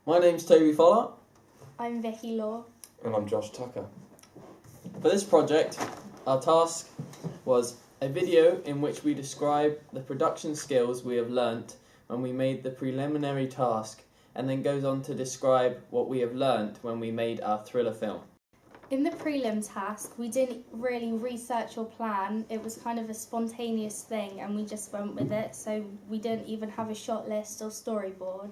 My name's Toby Follart. I'm Vicky Law. And I'm Josh Tucker. For this project, our task was a video in which we describe the production skills we have learnt when we made the preliminary task, and then goes on to describe what we have learnt when we made our thriller film. In the prelim task, we didn't really research or plan. It was kind of a spontaneous thing and we just went with it, so we didn't even have a shot list or storyboard.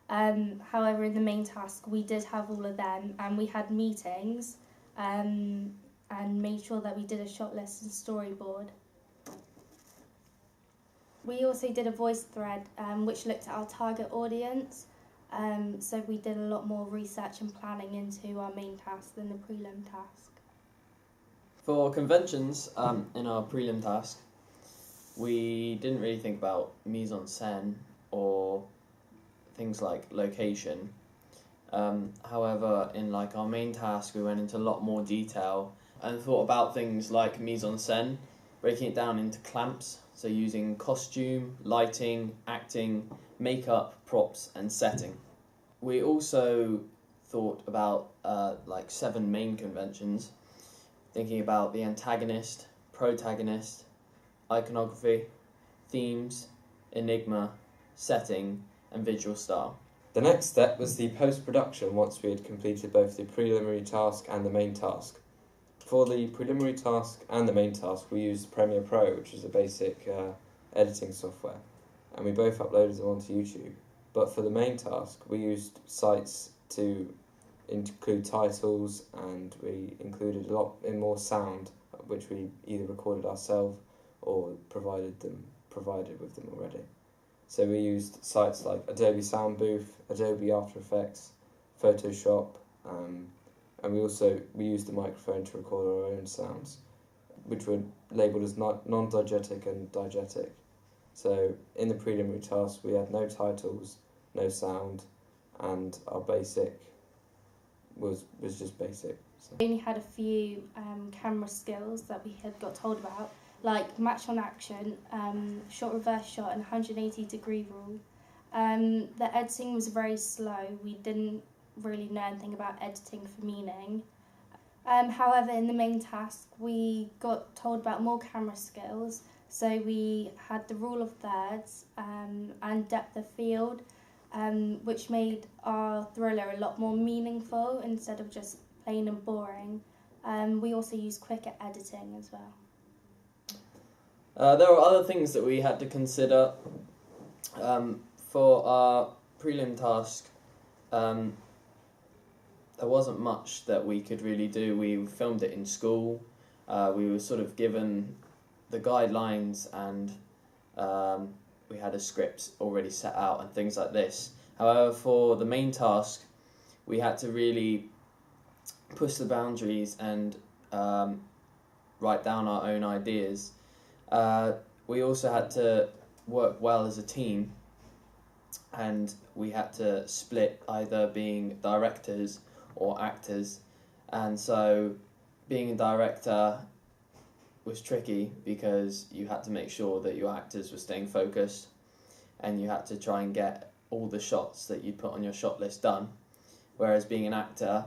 However, in the main task, we did have all of them, and we had meetings and made sure that we did a shot list and storyboard. We also did a voice thread which looked at our target audience, so we did a lot more research and planning into our main task than the prelim task. For conventions in our prelim task, we didn't really think about mise-en-scène or things like location. However, in our main task, we went into a lot more detail and thought about things like mise-en-scène, breaking it down into clamps, so using costume, lighting, acting, makeup, props and setting. We also thought about 7 main conventions, thinking about the antagonist, protagonist, iconography, themes, enigma, setting and visual style. The next step was the post-production once we had completed both the preliminary task and the main task. For the preliminary task and the main task, we used Premiere Pro, which is a basic editing software, and we both uploaded them onto YouTube. But for the main task, we used sites to include titles, and we included a lot more sound, which we either recorded ourselves or provided with them already. So we used sites like Adobe Sound Booth, Adobe After Effects, Photoshop, and we used the microphone to record our own sounds, which were labelled as non-diegetic and diegetic. So in the preliminary task, we had no titles, no sound, and our basic was just basic. So. We only had a few camera skills that we had got told about, like match on action, shot reverse shot and 180-degree rule. The editing was very slow. We didn't really know anything about editing for meaning. However, in the main task, we got told about more camera skills. So we had the rule of thirds and depth of field, which made our thriller a lot more meaningful instead of just plain and boring. We also used quicker editing as well. There are other things that we had to consider for our prelim task. There wasn't much that we could really do. We filmed it in school. We were sort of given the guidelines, and we had a script already set out and things like this. However, for the main task, we had to really push the boundaries and write down our own ideas. We also had to work well as a team, and we had to split either being directors or actors, and so being a director was tricky because you had to make sure that your actors were staying focused, and you had to try and get all the shots that you put on your shot list done, whereas being an actor,